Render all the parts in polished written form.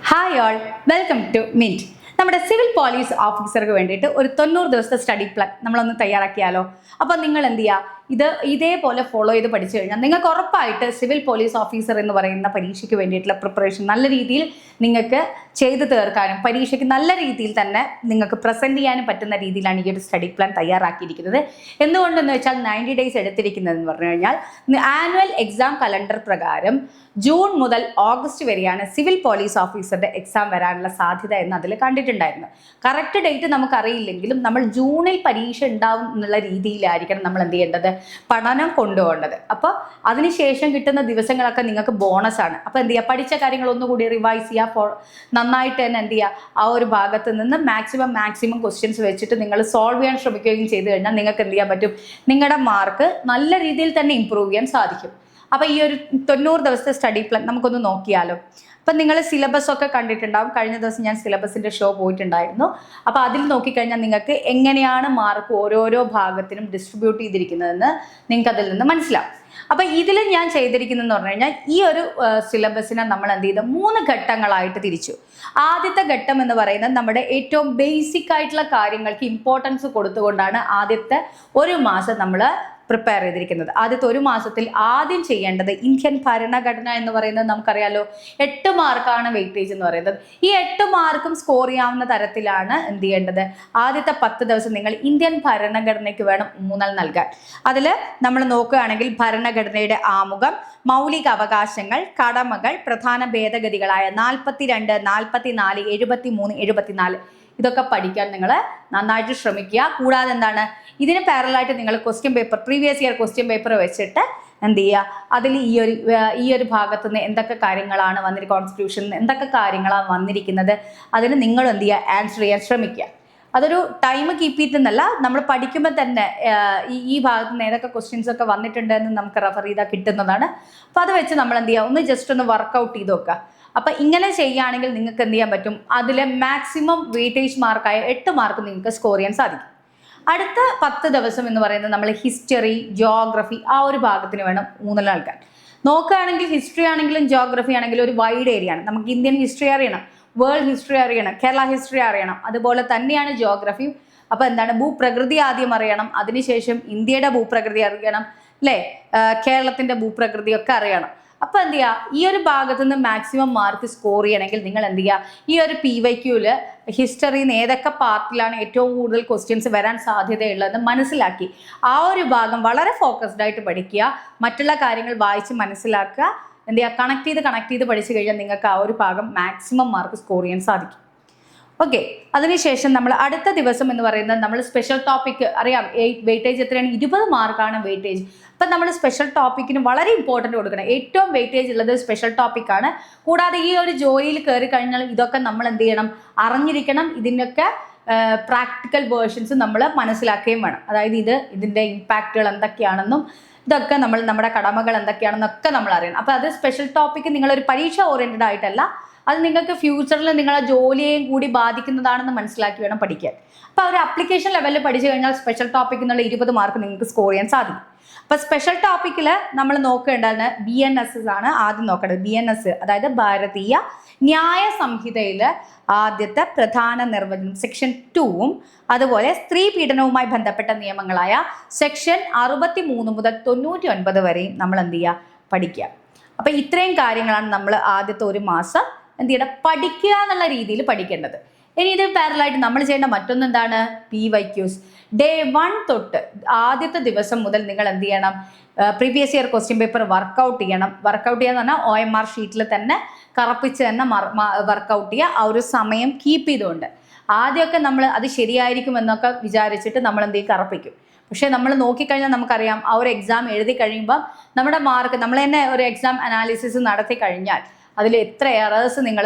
Hi all, welcome to mint. നമ്മുടെ civil police ഓഫീസർക്ക് വേണ്ടിയിട്ട് ഒരു 90 ദിവസത്തെ സ്റ്റഡി പ്ലാൻ നമ്മളൊന്ന് തയ്യാറാക്കിയാലോ. അപ്പോൾ നിങ്ങൾ എന്ത് ചെയ്യുക, ഇതേപോലെ ഫോളോ ചെയ്ത് പഠിച്ചു കഴിഞ്ഞാൽ നിങ്ങൾക്ക് ഉറപ്പായിട്ട് സിവിൽ പോലീസ് ഓഫീസർ എന്ന് പറയുന്ന പരീക്ഷയ്ക്ക് വേണ്ടിയിട്ടുള്ള പ്രിപ്പറേഷൻ നല്ല രീതിയിൽ നിങ്ങൾക്ക് ചെയ്തു തീർക്കാനും പരീക്ഷയ്ക്ക് നല്ല രീതിയിൽ തന്നെ നിങ്ങൾക്ക് പ്രസൻറ്റ് ചെയ്യാനും പറ്റുന്ന രീതിയിലാണ് ഈ ഒരു സ്റ്റഡി പ്ലാൻ തയ്യാറാക്കിയിരിക്കുന്നത്. എന്തുകൊണ്ടെന്ന് വെച്ചാൽ 90 ഡേയ്സ് എടുത്തിരിക്കുന്നതെന്ന് പറഞ്ഞു കഴിഞ്ഞാൽ ആനുവൽ എക്സാം കലണ്ടർ പ്രകാരം ജൂൺ മുതൽ ഓഗസ്റ്റ് വരെയാണ് സിവിൽ പോലീസ് ഓഫീസറുടെ എക്സാം വരാനുള്ള സാധ്യത എന്ന് അതിൽ കണ്ടിട്ടുണ്ടായിരുന്നു. കറക്റ്റ് ഡേറ്റ് നമുക്കറിയില്ലെങ്കിലും നമ്മൾ ജൂണിൽ പരീക്ഷ ഉണ്ടാവും എന്നുള്ള രീതിയിലായിരിക്കണം നമ്മൾ എന്ത് ചെയ്യേണ്ടത്, പഠനം കൊണ്ടുപോകേണ്ടത്. അപ്പോൾ അതിനുശേഷം കിട്ടുന്ന ദിവസങ്ങളൊക്കെ നിങ്ങൾക്ക് ബോണസാണ്. അപ്പോൾ എന്ത് ചെയ്യുക, പഠിച്ച കാര്യങ്ങൾ ഒന്നുകൂടി റിവൈസ് ചെയ്യുക, നന്നായിട്ട് തന്നെ എന്ത് ചെയ്യുക, ആ ഒരു ഭാഗത്ത് നിന്ന് മാക്സിമം ക്വസ്റ്റ്യൻസ് വെച്ചിട്ട് നിങ്ങൾ സോൾവ് ചെയ്യാൻ ശ്രമിക്കുകയും ചെയ്തു കഴിഞ്ഞാൽ നിങ്ങൾക്ക് എന്ത് ചെയ്യാൻ പറ്റും, നിങ്ങളുടെ മാർക്ക് നല്ല രീതിയിൽ തന്നെ ഇമ്പ്രൂവ് ചെയ്യാൻ സാധിക്കും. അപ്പോൾ ഈ ഒരു 90 ദിവസത്തെ സ്റ്റഡി പ്ലാൻ നമുക്കൊന്ന് നോക്കിയാലോ. അപ്പം നിങ്ങൾ സിലബസ് ഒക്കെ കണ്ടിട്ടുണ്ടാവും. കഴിഞ്ഞ ദിവസം ഞാൻ സിലബസിൻ്റെ ഷോ പോയിട്ടുണ്ടായിരുന്നു. അപ്പോൾ അതിൽ നോക്കിക്കഴിഞ്ഞാൽ നിങ്ങൾക്ക് എങ്ങനെയാണ് മാർക്ക് ഓരോരോ ഭാഗത്തിനും ഡിസ്ട്രിബ്യൂട്ട് ചെയ്തിരിക്കുന്നതെന്ന് നിങ്ങൾക്ക് അതിൽ നിന്ന് മനസ്സിലാവും. അപ്പോൾ ഇതിൽ ഞാൻ ചെയ്തിരിക്കുന്നതെന്ന് പറഞ്ഞു കഴിഞ്ഞാൽ ഈ ഒരു സിലബസിനെ നമ്മൾ എന്ത് ചെയ്തു, 3 ഘട്ടങ്ങളായിട്ട് തിരിച്ചു. ആദ്യത്തെ ഘട്ടം എന്ന് പറയുന്നത് നമ്മുടെ ഏറ്റവും ബേസിക് ആയിട്ടുള്ള കാര്യങ്ങൾക്ക് ഇമ്പോർട്ടൻസ് കൊടുത്തുകൊണ്ടാണ് ആദ്യത്തെ ഒരു മാസം നമ്മൾ പ്രിപ്പയർ ചെയ്തിരിക്കുന്നത്. ആദ്യത്തെ ഒരു മാസത്തിൽ ആദ്യം ചെയ്യേണ്ടത് ഇന്ത്യൻ ഭരണഘടന എന്ന് പറയുന്നത് നമുക്കറിയാലോ, 8 മാർക്കാണ് വെയിറ്റേജ് എന്ന് പറയുന്നത്. ഈ 8 മാർക്കും സ്കോർ ചെയ്യാവുന്ന തരത്തിലാണ് എന്ത് ചെയ്യേണ്ടത്, ആദ്യത്തെ 10 ദിവസം നിങ്ങൾ ഇന്ത്യൻ ഭരണഘടനയ്ക്ക് വേണം ഊന്നൽ നൽകാൻ. അതിൽ നമ്മൾ നോക്കുകയാണെങ്കിൽ ഭരണഘടനയുടെ ആമുഖം, മൗലിക അവകാശങ്ങൾ, കടമകൾ, പ്രധാന ഭേദഗതികളായ 42, 44, 73, 74 ഇതൊക്കെ പഠിക്കാൻ നിങ്ങൾ നന്നായിട്ട് ശ്രമിക്കുക. കൂടാതെ എന്താണ്, ഇതിന് പാരലായിട്ട് നിങ്ങൾ question paper, previous year question paper വെച്ചിട്ട് എന്ത് ചെയ്യുക, അതിൽ ഈ ഒരു ഭാഗത്തു നിന്ന് എന്തൊക്കെ കാര്യങ്ങളാണ് കോൺസ്റ്റിറ്റ്യൂഷനിൽ എന്തൊക്കെ കാര്യങ്ങളാണ് വന്നിരിക്കുന്നത്, അതിന് നിങ്ങൾ എന്ത് ചെയ്യുക, ആൻസർ ചെയ്യാൻ ശ്രമിക്കുക. അതൊരു ടൈം കീപ്പ് ചെയ്തെന്നല്ല, നമ്മൾ പഠിക്കുമ്പോൾ തന്നെ ഈ ഭാഗത്ത് നിന്ന് ഏതൊക്കെ ക്വസ്റ്റ്യൻസ് ഒക്കെ വന്നിട്ടുണ്ടെന്ന് നമുക്ക് റെഫർ ചെയ്താൽ കിട്ടുന്നതാണ്. അപ്പോൾ അത് വെച്ച് നമ്മൾ എന്ത് ചെയ്യുക, ഒന്ന് ജസ്റ്റ് ഒന്ന് വർക്കൗട്ട് ചെയ്ത് നോക്കുക. അപ്പം ഇങ്ങനെ ചെയ്യുകയാണെങ്കിൽ നിങ്ങൾക്ക് എന്ത് ചെയ്യാൻ പറ്റും, അതിലെ മാക്സിമം വെയിറ്റേജ് മാർക്കായ 8 മാർക്ക് നിങ്ങൾക്ക് സ്കോർ ചെയ്യാൻ സാധിക്കും. അടുത്ത 10 ദിവസം എന്ന് പറയുന്നത് നമ്മൾ ഹിസ്റ്ററി, ജിയോഗ്രഫി ആ ഒരു ഭാഗത്തിന് വേണം ഊന്നൽ നൽകാൻ. നോക്കുകയാണെങ്കിൽ ഹിസ്റ്ററി ആണെങ്കിലും ജിയോഗ്രഫി ആണെങ്കിലും ഒരു വൈഡ് ഏരിയ ആണ്. നമുക്ക് ഇന്ത്യൻ ഹിസ്റ്ററി അറിയണം, വേൾഡ് ഹിസ്റ്ററി അറിയണം, കേരള ഹിസ്റ്ററി അറിയണം, അതുപോലെ തന്നെയാണ് ജിയോഗ്രഫിയും. അപ്പോൾ എന്താണ്, ഭൂപ്രകൃതി ആദ്യം അറിയണം, അതിനുശേഷം ഇന്ത്യയുടെ ഭൂപ്രകൃതി അറിയണം, അല്ലേ, കേരളത്തിൻ്റെ ഭൂപ്രകൃതിയൊക്കെ അറിയണം. അപ്പോൾ എന്ത് ചെയ്യുക, ഈ ഒരു ഭാഗത്തു നിന്ന് മാക്സിമം മാർക്ക് സ്കോർ ചെയ്യണമെങ്കിൽ നിങ്ങൾ എന്ത് ചെയ്യുക, ഈ ഒരു PYQല് ഹിസ്റ്ററിയിൽ നിന്ന് ഏതൊക്കെ പാർട്ടിലാണ് ഏറ്റവും കൂടുതൽ ക്വസ്റ്റ്യൻസ് വരാൻ സാധ്യതയുള്ളതെന്ന് മനസ്സിലാക്കി ആ ഒരു ഭാഗം വളരെ ഫോക്കസ്ഡ് ആയിട്ട് പഠിക്കുക. മറ്റുള്ള കാര്യങ്ങൾ വായിച്ച് മനസ്സിലാക്കുക. എന്ത് ചെയ്യുക, കണക്ട് ചെയ്ത് പഠിച്ചു കഴിഞ്ഞാൽ നിങ്ങൾക്ക് ആ ഒരു ഭാഗം മാക്സിമം മാർക്ക് സ്കോർ ചെയ്യാൻ സാധിക്കും. ഓക്കെ, അതിനുശേഷം നമ്മൾ അടുത്ത ദിവസം എന്ന് പറയുന്നത് നമ്മൾ സ്പെഷ്യൽ ടോപ്പിക് അറിയാം, വെയിറ്റേജ് എത്രയാണ്, 20 മാർക്കാണ് വെയിറ്റേജ്. അപ്പം നമ്മൾ സ്പെഷ്യൽ ടോപ്പിക്കിന് വളരെ ഇമ്പോർട്ടൻറ്റ് കൊടുക്കണം. ഏറ്റവും വെയിറ്റേജ് ഉള്ളത് സ്പെഷ്യൽ ടോപ്പിക്കാണ്. കൂടാതെ ഈ ഒരു ജോലിയിൽ കയറി കഴിഞ്ഞാൽ ഇതൊക്കെ നമ്മൾ എന്ത് ചെയ്യണം, അറിഞ്ഞിരിക്കണം. ഇതിൻ്റെയൊക്കെ പ്രാക്ടിക്കൽ വേർഷൻസ് നമ്മൾ മനസ്സിലാക്കുകയും വേണം. അതായത് ഇതിൻ്റെ ഇമ്പാക്റ്റുകൾ എന്തൊക്കെയാണെന്നും ഇതൊക്കെ നമ്മുടെ കടമകൾ എന്തൊക്കെയാണെന്നൊക്കെ നമ്മൾ അറിയണം. അപ്പോൾ അത് സ്പെഷ്യൽ ടോപ്പിക്ക് നിങ്ങളൊരു പരീക്ഷ ഓറിയൻറ്റഡ് ആയിട്ടല്ല, അത് നിങ്ങൾക്ക് ഫ്യൂച്ചറിൽ നിങ്ങളെ ജോലിയെയും കൂടി ബാധിക്കുന്നതാണെന്ന് മനസ്സിലാക്കി വേണം പഠിക്കാൻ. അപ്പോൾ ഒരു അപ്ലിക്കേഷൻ ലെവലിൽ പഠിച്ചു കഴിഞ്ഞാൽ സ്പെഷ്യൽ ടോപ്പിക് എന്നുള്ള 20 മാർക്ക് നിങ്ങൾക്ക് സ്കോർ ചെയ്യാൻ സാധിക്കും. അപ്പോൾ സ്പെഷ്യൽ ടോപ്പിക്കിൽ നമ്മൾ നോക്കേണ്ടത് BNS ആണ് ആദ്യം നോക്കേണ്ടത്. BNS അതായത് ഭാരതീയ ന്യായ സംഹിതയിൽ ആദ്യത്തെ പ്രധാന നിർവചനം സെക്ഷൻ 2ഉം അതുപോലെ സ്ത്രീ പീഡനവുമായി ബന്ധപ്പെട്ട നിയമങ്ങളായ സെക്ഷൻ 63 മുതൽ 99 വരെയും നമ്മൾ എന്ത് ചെയ്യുക, പഠിക്കുക. അപ്പോൾ ഇത്രയും കാര്യങ്ങളാണ് നമ്മൾ ആദ്യത്തെ ഒരു മാസം എന്ത് ചെയ്യണം, പഠിക്കുക എന്നുള്ള രീതിയിൽ പഠിക്കേണ്ടത്. ഇനി ഇത് പാരലായിട്ട് നമ്മൾ ചെയ്യേണ്ട മറ്റൊന്ന് എന്താണ്, PYQs. Day 1 തൊട്ട് ആദ്യത്തെ ദിവസം മുതൽ നിങ്ങൾ എന്ത് ചെയ്യണം, previous year question paper workout ചെയ്യണം. വർക്കൗട്ട് ചെയ്യാന്ന് പറഞ്ഞാൽ OMR ഷീറ്റിൽ തന്നെ കറപ്പിച്ച് തന്നെ വർക്കൗട്ട് ചെയ്യുക. ആ ഒരു സമയം കീപ്പ് ചെയ്തുകൊണ്ട് ആദ്യമൊക്കെ നമ്മൾ അത് ശരിയായിരിക്കും എന്നൊക്കെ വിചാരിച്ചിട്ട് നമ്മൾ എന്ത് ചെയ്യും, കറപ്പിക്കും. പക്ഷേ നമ്മൾ നോക്കിക്കഴിഞ്ഞാൽ നമുക്കറിയാം, ആ ഒരു എക്സാം എഴുതി കഴിയുമ്പം നമ്മുടെ മാർക്ക്, നമ്മൾ തന്നെ ഒരു എക്സാം അനാലിസിസ് നടത്തി കഴിഞ്ഞാൽ അതിൽ എത്ര എറേഴ്സ് നിങ്ങൾ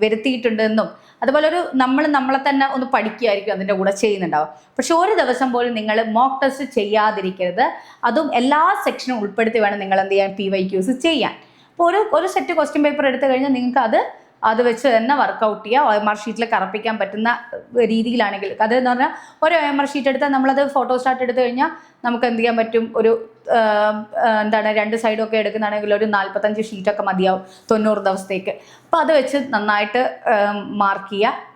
വരുത്തിയിട്ടുണ്ടെന്നും അതുപോലെ നമ്മളെ തന്നെ ഒന്ന് പഠിക്കുകയായിരിക്കും അതിൻ്റെ കൂടെ ചെയ്യുന്നുണ്ടാവും. പക്ഷെ ഒരു ദിവസം പോലും നിങ്ങൾ മോക്ക് ടെസ്റ്റ് ചെയ്യാതിരിക്കരുത്. അതും എല്ലാ സെക്ഷനും ഉൾപ്പെടുത്തി വേണം നിങ്ങൾ എന്ത് ചെയ്യാൻ, PYQs ചെയ്യാൻ. അപ്പോൾ ഒരു സെറ്റ് ക്വസ്റ്റ്യൻ പേപ്പർ എടുത്തു കഴിഞ്ഞാൽ നിങ്ങൾക്ക് അത് അത് വെച്ച് തന്നെ വർക്കൗട്ട് ചെയ്യുക. OMR ഷീറ്റിൽ കറപ്പിക്കാൻ പറ്റുന്ന രീതിയിലാണെങ്കിൽ, അതെന്ന് പറഞ്ഞാൽ ഒരു OMR ഷീറ്റ് എടുത്താൽ നമ്മളത് ഫോട്ടോ സ്റ്റാർട്ട് എടുത്തു കഴിഞ്ഞാൽ നമുക്ക് എന്ത് ചെയ്യാൻ പറ്റും, ഒരു എന്താണ് 2 സൈഡും ഒക്കെ എടുക്കുന്നതാണെങ്കിൽ ഒരു 45 ഷീറ്റൊക്കെ മതിയാവും 90 ദിവസത്തേക്ക്. അപ്പോൾ അത് വെച്ച് നന്നായിട്ട് മാർക്ക് ചെയ്യുക.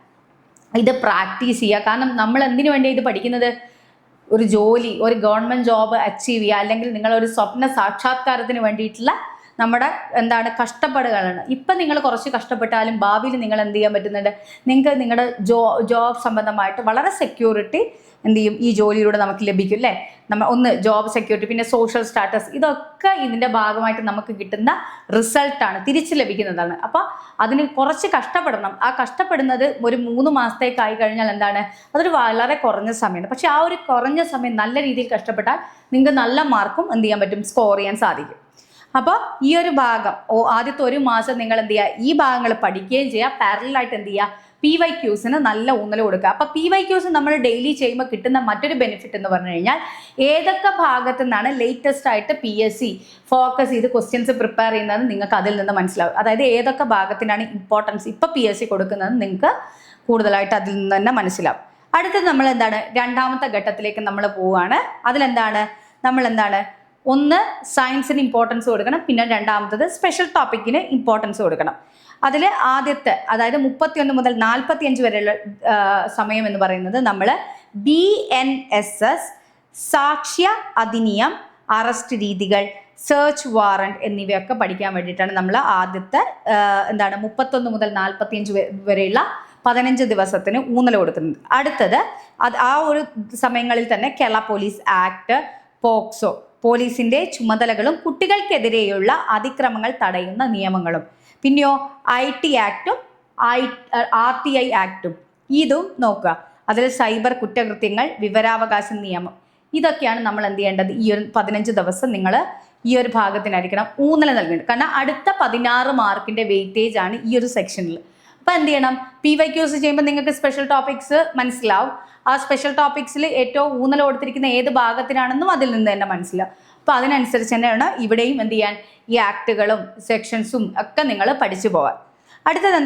ഇത് പ്രാക്ടീസ് ചെയ്യുക. കാരണം നമ്മൾ എന്തിനു വേണ്ടിയാണ് ഇത് പഠിക്കുന്നത്? ഒരു ജോലി, ഒരു ഗവൺമെൻറ് ജോബ് അച്ചീവ് ചെയ്യുക, അല്ലെങ്കിൽ നിങ്ങളൊരു സ്വപ്ന സാക്ഷാത്കാരത്തിന് വേണ്ടിയിട്ടുള്ള നമ്മുടെ കഷ്ടപ്പാടുകളാണ്. ഇപ്പം നിങ്ങൾ കുറച്ച് കഷ്ടപ്പെട്ടാലും ഭാവിയിൽ നിങ്ങൾ എന്ത് ചെയ്യാൻ പറ്റുന്നുണ്ട്, നിങ്ങൾക്ക് നിങ്ങളുടെ ജോബ് സംബന്ധമായിട്ട് വളരെ സെക്യൂരിറ്റി എന്ത് ചെയ്യും, ഈ ജോലിയിലൂടെ നമുക്ക് ലഭിക്കും അല്ലേ. ഒന്ന് ജോബ് സെക്യൂരിറ്റി, പിന്നെ സോഷ്യൽ സ്റ്റാറ്റസ്, ഇതൊക്കെ ഇതിൻ്റെ ഭാഗമായിട്ട് നമുക്ക് കിട്ടുന്ന റിസൾട്ടാണ്, തിരിച്ച് ലഭിക്കുന്നതാണ്. അപ്പോൾ അതിന് കുറച്ച് കഷ്ടപ്പെടണം. ആ കഷ്ടപ്പെടുന്നത് ഒരു 3 മാസത്തേക്കായി കഴിഞ്ഞാൽ അതൊരു വളരെ കുറഞ്ഞ സമയമാണ്. പക്ഷെ ആ ഒരു കുറഞ്ഞ സമയം നല്ല രീതിയിൽ കഷ്ടപ്പെട്ടാൽ നിങ്ങൾക്ക് നല്ല മാർക്കും എന്ത് ചെയ്യാൻ പറ്റും, സ്കോർ ചെയ്യാൻ സാധിക്കും. അപ്പോൾ ഈ ഒരു ഭാഗം ആദ്യത്തെ 1 മാസം നിങ്ങൾ എന്ത് ചെയ്യുക, ഈ ഭാഗങ്ങൾ പഠിക്കുകയും ചെയ്യുക. പാരലലായിട്ട് എന്ത് ചെയ്യുക, PYQസിന് നല്ല ഊന്നൽ കൊടുക്കുക. അപ്പോൾ PYQs നമ്മൾ ഡെയിലി ചെയ്യുമ്പോൾ കിട്ടുന്ന മറ്റൊരു ബെനിഫിറ്റ് എന്ന് പറഞ്ഞു കഴിഞ്ഞാൽ, ഏതൊക്കെ ഭാഗത്തു നിന്നാണ് ലേറ്റസ്റ്റ് ആയിട്ട് PSC ഫോക്കസ് ചെയ്ത് ക്വസ്റ്റ്യൻസ് പ്രിപ്പയർ ചെയ്യുന്നത് നിങ്ങൾക്ക് അതിൽ നിന്ന് മനസ്സിലാവും. അതായത് ഏതൊക്കെ ഭാഗത്തിനാണ് ഇമ്പോർട്ടൻസ് ഇപ്പോൾ PSC കൊടുക്കുന്നത് നിങ്ങൾക്ക് കൂടുതലായിട്ട് അതിൽ നിന്ന് തന്നെ മനസ്സിലാവും. അടുത്തത് നമ്മൾ രണ്ടാമത്തെ ഘട്ടത്തിലേക്ക് നമ്മൾ പോവുകയാണ്. നമ്മൾ ഒന്ന് സയൻസിന് ഇമ്പോർട്ടൻസ് കൊടുക്കണം, പിന്നെ രണ്ടാമത്തത് സ്പെഷ്യൽ ടോപ്പിക്കിന് ഇമ്പോർട്ടൻസ് കൊടുക്കണം. അതിൽ ആദ്യത്തെ, അതായത് 31 മുതൽ 45 വരെയുള്ള സമയം എന്ന് പറയുന്നത് നമ്മൾ BNSS, സാക്ഷ്യ അധിനിയം, അറസ്റ്റ് രീതികൾ, സെർച്ച് വാറണ്ട് എന്നിവയൊക്കെ പഠിക്കാൻ വേണ്ടിയിട്ടാണ് നമ്മൾ ആദ്യത്തെ 31 മുതൽ 45 വരെയുള്ള 15 ദിവസത്തിന് ഊന്നൽ കൊടുക്കുന്നത്. അടുത്തത് ആ ഒരു സമയങ്ങളിൽ തന്നെ കേരള പോലീസ് ആക്ട്, പോക്സോ, പോലീസിന്റെ ചുമതലകളും കുട്ടികൾക്കെതിരെയുള്ള അതിക്രമങ്ങൾ തടയുന്ന നിയമങ്ങളും, പിന്നെയോ IT ആക്ടും RTI ആക്ടും ഇതും നോക്കുക. അതിൽ സൈബർ കുറ്റകൃത്യങ്ങൾ, വിവരാവകാശ നിയമം, ഇതൊക്കെയാണ് നമ്മൾ എന്ത് ചെയ്യേണ്ടത്. ഈ ഒരു 15 ദിവസം നിങ്ങൾ ഈ ഒരു ഭാഗത്തിനായിരിക്കണം ഊന്നൽ നൽകേണ്ടത്. കാരണം അടുത്ത 16 മാർക്കിന്റെ വെയിറ്റേജ് ആണ് ഈ ഒരു സെക്ഷനിൽ. അപ്പം എന്ത് ചെയ്യണം, PYQs ചെയ്യുമ്പോൾ നിങ്ങൾക്ക് സ്പെഷ്യൽ ടോപ്പിക്സ് മനസ്സിലാവും. ആ സ്പെഷ്യൽ ടോപ്പിക്സിൽ ഏറ്റവും ഊന്നൽ കൊടുത്തിരിക്കുന്ന ഏത് ഭാഗത്തിനാണെന്നും അതിൽ നിന്ന് തന്നെ മനസ്സിലാവും. അപ്പോൾ അതിനനുസരിച്ച് തന്നെയാണ് ഇവിടെയും എന്ത് ചെയ്യാൻ, ഈ ആക്ടുകളും സെക്ഷൻസും ഒക്കെ നിങ്ങൾ പഠിച്ചു പോവാൻ. അടുത്തത്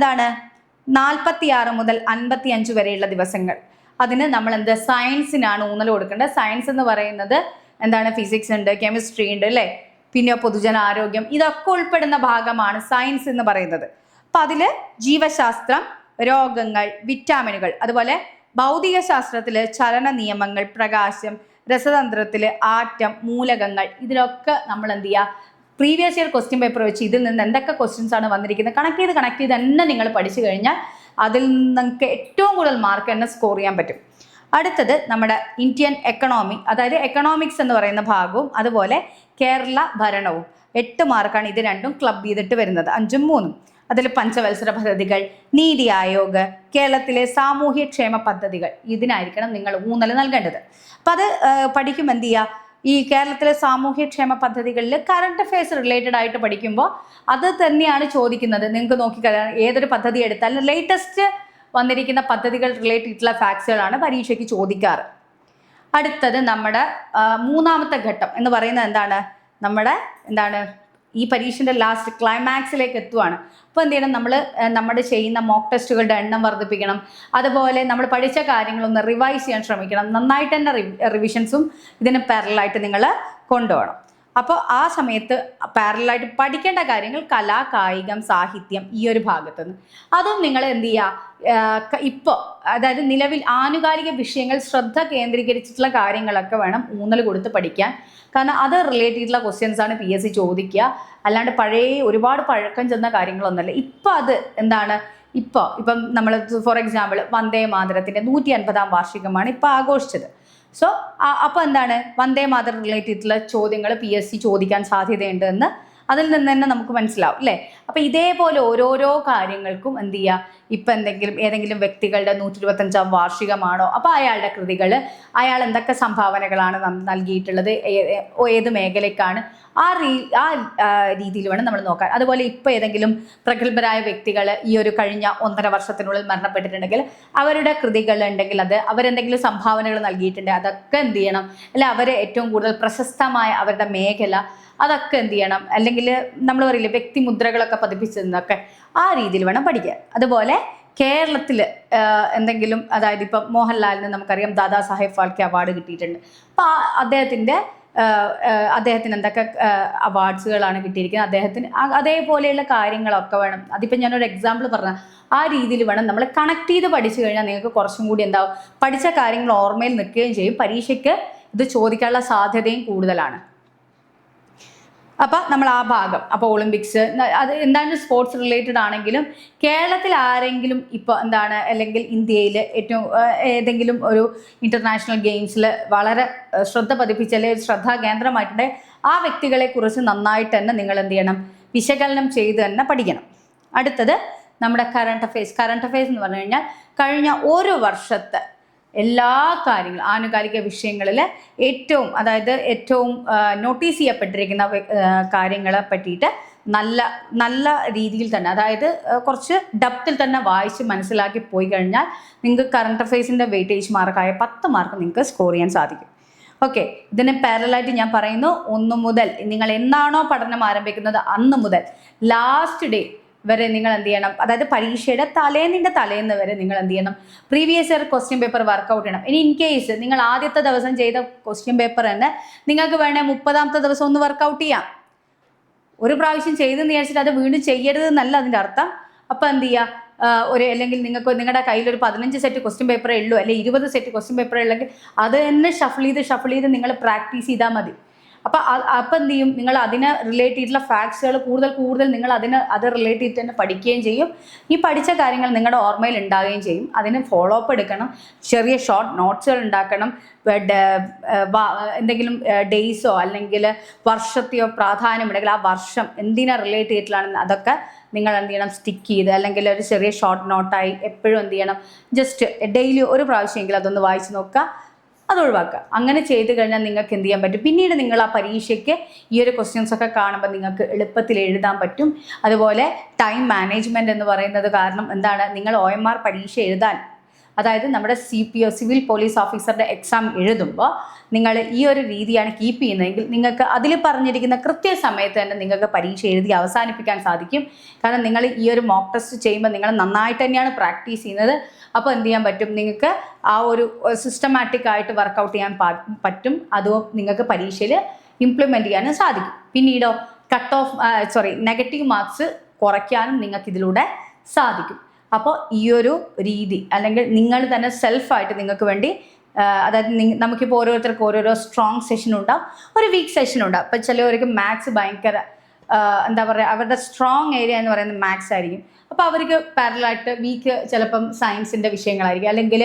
46 മുതൽ 55 വരെയുള്ള ദിവസങ്ങൾ. അതിന് നമ്മൾ സയൻസിനാണ് ഊന്നൽ കൊടുക്കേണ്ടത്. സയൻസ് എന്ന് പറയുന്നത് ഫിസിക്സ് ഉണ്ട്, കെമിസ്ട്രി ഉണ്ട് അല്ലേ, പിന്നെ പൊതുജനാരോഗ്യം, ഇതൊക്കെ ഉൾപ്പെടുന്ന ഭാഗമാണ് സയൻസ് എന്ന് പറയുന്നത്. അപ്പം അതിൽ ജീവശാസ്ത്രം, രോഗങ്ങൾ, വിറ്റാമിനുകൾ, അതുപോലെ ഭൗതിക ശാസ്ത്രത്തിൽ ചലന നിയമങ്ങൾ, പ്രകാശം, രസതന്ത്രത്തിൽ ആറ്റം, മൂലകങ്ങൾ, ഇതിലൊക്കെ നമ്മൾ എന്ത് ചെയ്യുക, പ്രീവിയസ് ഇയർ ക്വസ്റ്റ്യൻ പേപ്പർ വെച്ച് ഇതിൽ നിന്ന് എന്തൊക്കെ ക്വസ്റ്റ്യൻസ് ആണ് വന്നിരിക്കുന്നത് കണക്ട് ചെയ്ത് തന്നെ നിങ്ങൾ പഠിച്ചു കഴിഞ്ഞാൽ അതിൽ നിങ്ങൾക്ക് ഏറ്റവും കൂടുതൽ മാർക്ക് തന്നെ സ്കോർ ചെയ്യാൻ പറ്റും. അടുത്തത് നമ്മുടെ ഇന്ത്യൻ എക്കണോമി, അതായത് എക്കണോമിക്സ് എന്ന് പറയുന്ന ഭാഗവും അതുപോലെ കേരള ഭരണവും. 8 മാർക്കാണ് ഇത് രണ്ടും ക്ലബ് ചെയ്തിട്ട് വരുന്നത്, 5ഉം 3ഉം. അതിൽ പഞ്ചവത്സര പദ്ധതികൾ, നീതി ആയോഗ്, കേരളത്തിലെ സാമൂഹ്യക്ഷേമ പദ്ധതികൾ, ഇതിനായിരിക്കണം നിങ്ങൾ ഊന്നൽ നൽകേണ്ടത്. അപ്പം അത് പഠിക്കുമ്പോൾ എന്ത് ചെയ്യുക, ഈ കേരളത്തിലെ സാമൂഹ്യക്ഷേമ പദ്ധതികളിൽ കറണ്ട് അഫയേഴ്സ് റിലേറ്റഡ് ആയിട്ട് പഠിക്കുമ്പോൾ അത് തന്നെയാണ് ചോദിക്കുന്നത്. നിങ്ങൾക്ക് നോക്കിക്കഴിഞ്ഞാൽ ഏതൊരു പദ്ധതി എടുത്താലും ലേറ്റസ്റ്റ് വന്നിരിക്കുന്ന പദ്ധതികൾ റിലേറ്റ് ചെയ്തിട്ടുള്ള ഫാക്ട്സുകളാണ് പരീക്ഷയ്ക്ക് ചോദിക്കാറ്. അടുത്തത് നമ്മുടെ 3ാമത്തെ ഘട്ടം എന്ന് പറയുന്നത് നമ്മുടെ ഈ പരീക്ഷയുടെ ലാസ്റ്റ് ക്ലൈമാക്സിലേക്ക് എത്തുവാണ്. അപ്പോൾ എന്ത് ചെയ്യണം, നമ്മൾ ചെയ്യുന്ന മോക്ക് ടെസ്റ്റുകളുടെ എണ്ണം വർദ്ധിപ്പിക്കണം. അതുപോലെ നമ്മൾ പഠിച്ച കാര്യങ്ങളൊന്ന് റിവൈസ് ചെയ്യാൻ ശ്രമിക്കണം. നന്നായിട്ട് തന്നെ റിവിഷൻസും ഇതിന് പാരലലായിട്ട് നിങ്ങൾ കൊണ്ടുപോകണം. അപ്പോൾ ആ സമയത്ത് പാരലലായിട്ട് പഠിക്കേണ്ട കാര്യങ്ങൾ കല, കായികം, സാഹിത്യം, ഈ ഒരു ഭാഗത്തുനിന്ന് അതും നിങ്ങൾ എന്ത് ചെയ്യുക, ഇപ്പോൾ അതായത് നിലവിൽ ആനുകാലിക വിഷയങ്ങൾ ശ്രദ്ധ കേന്ദ്രീകരിച്ചിട്ടുള്ള കാര്യങ്ങളൊക്കെ വേണം ഊന്നൽ കൊടുത്ത് പഠിക്കാൻ. കാരണം അത് റിലേറ്റ് ചെയ്തിട്ടുള്ള ക്വസ്റ്റ്യൻസ് ആണ് PSC ചോദിക്കുക. അല്ലാണ്ട് ഒരുപാട് പഴക്കം ചെന്ന കാര്യങ്ങളൊന്നുമല്ല. ഇപ്പം അത് ഇപ്പം നമ്മൾ ഫോർ എക്സാമ്പിൾ വന്ദേ മാതരത്തിൻ്റെ 150ാം വാർഷികമാണ് ഇപ്പോൾ ആഘോഷിച്ചത്. സോ അപ്പോൾ വന്ദേ മാതരം റിലേറ്റ് ചെയ്തിട്ടുള്ള ചോദ്യങ്ങൾ PSC ചോദിക്കാൻ സാധ്യതയുണ്ട് എന്ന് അതിൽ നിന്ന് തന്നെ നമുക്ക് മനസ്സിലാവും അല്ലേ. അപ്പോൾ ഇതേപോലെ ഓരോരോ കാര്യങ്ങൾക്കും എന്ത് ചെയ്യുക, ഇപ്പം ഏതെങ്കിലും വ്യക്തികളുടെ 125ാം വാർഷികമാണോ, അപ്പോൾ അയാളുടെ കൃതികൾ, അയാൾ എന്തൊക്കെ സംഭാവനകളാണ് നൽകിയിട്ടുള്ളത്, ഏത് മേഖലയ്ക്കാണ്, ആ രീതിയിൽ വേണം നമ്മൾ നോക്കാൻ. അതുപോലെ ഇപ്പോൾ ഏതെങ്കിലും പ്രഗത്ഭരായ വ്യക്തികൾ ഈ ഒരു കഴിഞ്ഞ 1.5 വർഷത്തിനുള്ളിൽ മരണപ്പെട്ടിട്ടുണ്ടെങ്കിൽ അവരുടെ കൃതികൾ ഉണ്ടെങ്കിൽ അവരെന്തെങ്കിലും സംഭാവനകൾ നൽകിയിട്ടുണ്ടെങ്കിൽ അതൊക്കെ എന്ത് ചെയ്യണം, അല്ലെ അവരെ ഏറ്റവും കൂടുതൽ പ്രശസ്തമായ അവരുടെ മേഖല, അതൊക്കെ എന്ത് ചെയ്യണം, അല്ലെങ്കിൽ നമ്മൾ പറയില്ലേ വ്യക്തിമുദ്രകളൊക്കെ പതിപ്പിച്ചതെന്നൊക്കെ, ആ രീതിയിൽ വേണം പഠിക്കാൻ. അതുപോലെ കേരളത്തിൽ എന്തെങ്കിലും, അതായത് ഇപ്പം മോഹൻലാലിന് നമുക്കറിയാം ദാദാ സാഹേബ് ഫാൽക്കെ അവാർഡ് കിട്ടിയിട്ടുണ്ട്. അപ്പോൾ അദ്ദേഹത്തിന് എന്തൊക്കെ അവാർഡ്സുകളാണ് കിട്ടിയിരിക്കുന്നത്, അദ്ദേഹത്തിന് അതേപോലെയുള്ള കാര്യങ്ങളൊക്കെ വേണം. അതിപ്പോൾ ഞാനൊരു എക്സാമ്പിൾ പറഞ്ഞ ആ രീതിയിൽ വേണം നമ്മൾ കണക്ട് ചെയ്ത് പഠിച്ചു കഴിഞ്ഞാൽ നിങ്ങൾക്ക് കുറച്ചും കൂടി എന്താവും, പഠിച്ച കാര്യങ്ങൾ ഓർമ്മയിൽ നിൽക്കുകയും ചെയ്യും, പരീക്ഷയ്ക്ക് ഇത് ചോദിക്കാനുള്ള സാധ്യതയും കൂടുതലാണ്. അപ്പം നമ്മൾ ആ ഭാഗം, അപ്പോൾ ഒളിമ്പിക്സ് അത് എന്താണ് സ്പോർട്സ് റിലേറ്റഡ് ആണെങ്കിലും കേരളത്തിൽ ആരെങ്കിലും ഇപ്പോൾ എന്താണ്, അല്ലെങ്കിൽ ഇന്ത്യയിൽ ഏറ്റവും ഏതെങ്കിലും ഒരു ഇൻ്റർനാഷണൽ ഗെയിംസിൽ വളരെ ശ്രദ്ധ പതിപ്പിച്ച അല്ലെങ്കിൽ ശ്രദ്ധാകേന്ദ്രമായിട്ടുണ്ട് ആ വ്യക്തികളെ കുറിച്ച് നന്നായിട്ട് തന്നെ നിങ്ങൾ എന്ത് ചെയ്യണം, വിശകലനം ചെയ്ത് തന്നെ പഠിക്കണം. അടുത്തത് നമ്മുടെ കറണ്ട് അഫയേഴ്സ് എന്ന് പറഞ്ഞു കഴിഞ്ഞാൽ കഴിഞ്ഞ ഒരു വർഷത്തെ എല്ലാ കാര്യങ്ങളും ആനുകാലിക വിഷയങ്ങളിൽ ഏറ്റവും നോട്ടീസ് ചെയ്യപ്പെട്ടിരിക്കുന്ന കാര്യങ്ങളെ പറ്റിയിട്ട് നല്ല രീതിയിൽ തന്നെ, അതായത് കുറച്ച് ഡെപ്തിൽ തന്നെ വായിച്ച് മനസ്സിലാക്കി പോയി കഴിഞ്ഞാൽ നിങ്ങൾക്ക് കറണ്ട് അഫയേഴ്സിൻ്റെ വെയിറ്റേജ് മാർക്കായ 10 മാർക്ക് നിങ്ങൾക്ക് സ്കോർ ചെയ്യാൻ സാധിക്കും. ഓക്കെ, ഇതിന് പാരലായിട്ട് ഞാൻ പറയുന്നു, 1 മുതൽ നിങ്ങൾ എന്നാണോ പഠനം ആരംഭിക്കുന്നത് അന്ന് മുതൽ ലാസ്റ്റ് ഡേ വരെ നിങ്ങൾ എന്ത് ചെയ്യണം, അതായത് പരീക്ഷയുടെ തലേന്ന് വരെ നിങ്ങൾ എന്ത് ചെയ്യണം, previous year question paper workout ചെയ്യണം. ഇനി ഇൻ കേസ് നിങ്ങൾ ആദ്യത്തെ ദിവസം ചെയ്ത ക്വസ്റ്റ്യൻ പേപ്പർ തന്നെ നിങ്ങൾക്ക് വേണേൽ 30ാമത്തെ ദിവസം ഒന്ന് വർക്കൗട്ട് ചെയ്യാം. ഒരു പ്രാവശ്യം ചെയ്തെന്ന് വിചാരിച്ചിട്ട് അത് വീണ്ടും ചെയ്യരുത് എന്നല്ല അതിൻ്റെ അർത്ഥം. അപ്പം എന്ത് ചെയ്യുക, അല്ലെങ്കിൽ നിങ്ങളുടെ കയ്യിൽ ഒരു 15 സെറ്റ് ക്വസ്റ്റ്യൻ പേപ്പറേ ഉള്ളൂ, അല്ലെങ്കിൽ 20 സെറ്റ് ക്വസ്റ്റ്യൻ പേപ്പറേ ഉള്ളെങ്കിൽ അത് തന്നെ ഷഫിൾ ചെയ്ത് നിങ്ങൾ പ്രാക്ടീസ് ചെയ്താൽ മതി. അപ്പം എന്ത് ചെയ്യും, നിങ്ങൾ അതിന് റിലേറ്റ് ചെയ്തിട്ടുള്ള ഫാക്ട്സുകൾ കൂടുതൽ നിങ്ങൾ അത് റിലേറ്റ് ചെയ്തിട്ട് തന്നെ പഠിക്കുകയും ചെയ്യും. ഈ പഠിച്ച കാര്യങ്ങൾ നിങ്ങളുടെ ഓർമ്മയിൽ ഉണ്ടാവുകയും ചെയ്യും. അതിന് ഫോളോ അപ്പ് എടുക്കണം, ചെറിയ ഷോർട്ട് നോട്ട്സുകൾ ഉണ്ടാക്കണം, എന്തെങ്കിലും ഡേയ്സോ അല്ലെങ്കിൽ വർഷത്തെയോ പ്രാധാന്യമുണ്ടെങ്കിൽ ആ വർഷം എന്തിനാ റിലേറ്റ് ചെയ്തിട്ടുള്ളതാണെന്ന് അതൊക്കെ നിങ്ങൾ എന്ത് ചെയ്യണം, സ്റ്റിക്ക് ചെയ്ത് അല്ലെങ്കിൽ ഒരു ചെറിയ ഷോർട്ട് നോട്ടായി എപ്പോഴും എന്ത് ചെയ്യണം, ജസ്റ്റ് ഡെയിലി ഒരു പ്രാവശ്യമെങ്കിലും അതൊന്ന് വായിച്ച് നോക്കുക, അത് ഒഴിവാക്കുക. അങ്ങനെ ചെയ്ത് കഴിഞ്ഞാൽ നിങ്ങൾക്ക് എന്ത് ചെയ്യാൻ പറ്റും, പിന്നീട് നിങ്ങൾ ആ പരീക്ഷയ്ക്ക് ഈ ഒരു ക്വസ്റ്റ്യൻസ് ഒക്കെ കാണുമ്പോൾ നിങ്ങൾക്ക് എളുപ്പത്തിൽ എഴുതാൻ പറ്റും. അതുപോലെ ടൈം മാനേജ്മെൻറ്റ് എന്ന് പറയുന്നത് കാരണം എന്താണ്, നിങ്ങൾ OMR പരീക്ഷ എഴുതാൻ, അതായത് നമ്മുടെ CPO സിവിൽ പോലീസ് ഓഫീസറുടെ എക്സാം എഴുതുമ്പോൾ നിങ്ങൾ ഈ ഒരു രീതിയാണ് കീപ്പ് ചെയ്യുന്നതെങ്കിൽ നിങ്ങൾക്ക് അതിൽ പറഞ്ഞിരിക്കുന്ന കൃത്യസമയത്ത് തന്നെ നിങ്ങൾക്ക് പരീക്ഷ എഴുതി അവസാനിപ്പിക്കാൻ സാധിക്കും. കാരണം നിങ്ങൾ ഈ ഒരു മോക്ക് ടെസ്റ്റ് ചെയ്യുമ്പോൾ നിങ്ങൾ നന്നായിട്ട് തന്നെയാണ് പ്രാക്ടീസ് ചെയ്യുന്നത്. അപ്പോൾ എന്ത് ചെയ്യാൻ പറ്റും, നിങ്ങൾക്ക് ആ ഒരു സിസ്റ്റമാറ്റിക് ആയിട്ട് വർക്കൗട്ട് ചെയ്യാൻ പറ്റും. അതും നിങ്ങൾക്ക് പരീക്ഷയിൽ ഇംപ്ലിമെൻ്റ് ചെയ്യാനും സാധിക്കും. പിന്നീടോ നെഗറ്റീവ് മാർക്സ് കുറയ്ക്കാനും നിങ്ങൾക്ക് ഇതിലൂടെ സാധിക്കും. അപ്പോൾ ഈ ഒരു രീതി, അല്ലെങ്കിൽ നിങ്ങൾ തന്നെ സെൽഫായിട്ട് നിങ്ങൾക്ക് വേണ്ടി, അതായത് നമുക്കിപ്പോൾ ഓരോരുത്തർക്കും ഓരോരോ സ്ട്രോങ് സെഷൻ ഉണ്ടാവും, ഒരു വീക്ക് സെഷൻ ഉണ്ടാവും. അപ്പോൾ ചിലവർക്ക് മാത്സ് ഭയങ്കര എന്താ പറയുക, അവരുടെ സ്ട്രോങ് ഏരിയ എന്ന് പറയുന്നത് മാത്സ് ആയിരിക്കും. അപ്പോൾ അവർക്ക് പാരലായിട്ട് വീക്ക് ചിലപ്പം സയൻസിൻ്റെ വിഷയങ്ങളായിരിക്കും, അല്ലെങ്കിൽ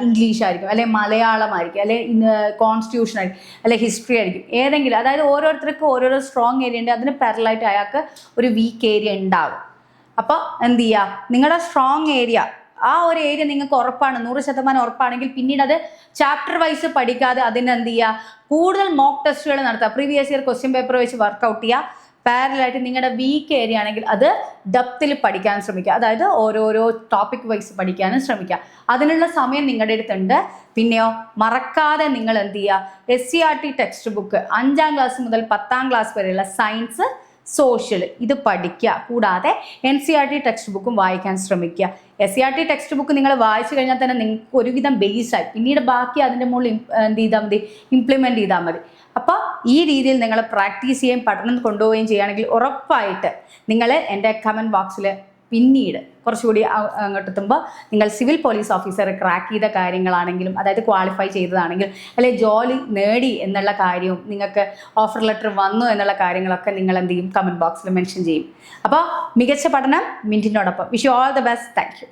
ഇംഗ്ലീഷ് ആയിരിക്കും, അല്ലെങ്കിൽ മലയാളമായിരിക്കും, അല്ലെങ്കിൽ കോൺസ്റ്റിറ്റ്യൂഷൻ ആയിരിക്കും, അല്ലെങ്കിൽ ഹിസ്റ്ററി ആയിരിക്കും. ഏതെങ്കിലും, അതായത് ഓരോരുത്തർക്കും ഓരോരോ സ്ട്രോങ് ഏരിയ ഉണ്ട്, അതിന് പാരലായിട്ട് അയാൾക്ക് ഒരു വീക്ക് ഏരിയ ഉണ്ടാവും. അപ്പോൾ എന്ത് ചെയ്യുക, നിങ്ങളുടെ സ്ട്രോങ് ഏരിയ, ആ ഒരു ഏരിയ നിങ്ങൾക്ക് ഉറപ്പാണ്, 100% ഉറപ്പാണെങ്കിൽ പിന്നീട് അത് ചാപ്റ്റർ വൈസ് പഠിക്കാതെ അതിനെന്ത് ചെയ്യുക, കൂടുതൽ മോക്ക് ടെസ്റ്റുകൾ നടത്തുക, പ്രീവിയസ് ഇയർ ക്വസ്റ്റ്യൻ പേപ്പർ വെച്ച് വർക്കൗട്ട് ചെയ്യുക. പാരലായിട്ട് നിങ്ങളുടെ വീക്ക് ഏരിയ ആണെങ്കിൽ അത് ഡെപ്തിൽ പഠിക്കാൻ ശ്രമിക്കുക, അതായത് ഓരോരോ ടോപ്പിക് വൈസ് പഠിക്കാനും ശ്രമിക്കുക. അതിനുള്ള സമയം നിങ്ങളുടെ അടുത്തുണ്ട്. പിന്നെയോ മറക്കാതെ നിങ്ങൾ എന്ത് ചെയ്യുക, SCERT ടെക്സ്റ്റ് ബുക്ക് 5ാം ക്ലാസ് മുതൽ 10ാം ക്ലാസ് വരെയുള്ള സയൻസ്, സോഷ്യൽ ഇത് പഠിക്കുക. കൂടാതെ NCERT ടെക്സ്റ്റ് ബുക്കും വായിക്കാൻ ശ്രമിക്കുക. SCERT ടെക്സ്റ്റ് ബുക്ക് നിങ്ങൾ വായിച്ചു കഴിഞ്ഞാൽ തന്നെ നിങ്ങൾക്ക് ഒരുവിധം ബേസായി, പിന്നീട് ബാക്കി അതിൻ്റെ മുകളിൽ എന്ത് ചെയ്താൽ മതി, ഇംപ്ലിമെൻറ്റ് ചെയ്താൽ മതി. അപ്പോൾ ഈ രീതിയിൽ നിങ്ങൾ പ്രാക്ടീസ് ചെയ്യുകയും പഠനം കൊണ്ടുപോവുകയും ചെയ്യുകയാണെങ്കിൽ ഉറപ്പായിട്ട് നിങ്ങൾ എൻ്റെ കമൻറ്റ് ബോക്സിൽ പിന്നീട് കുറച്ചുകൂടി അങ്ങോട്ട് എത്തുമ്പോൾ നിങ്ങൾ സിവിൽ പോലീസ് ഓഫീസർ ക്രാക്ക് ചെയ്ത കാര്യങ്ങളാണെങ്കിലും, അതായത് ക്വാളിഫൈ ചെയ്തതാണെങ്കിലും, അല്ലെങ്കിൽ ജോലി നേടി എന്നുള്ള കാര്യവും നിങ്ങൾക്ക് ഓഫർ ലെറ്റർ വന്നു എന്നുള്ള കാര്യങ്ങളൊക്കെ നിങ്ങൾ എന്ത് ചെയ്യും, കമൻറ്റ് ബോക്സിൽ മെൻഷൻ ചെയ്യും. അപ്പോൾ മികച്ച പഠനം മിൻറ്റിനോടൊപ്പം. Wish you all the best. Thank U.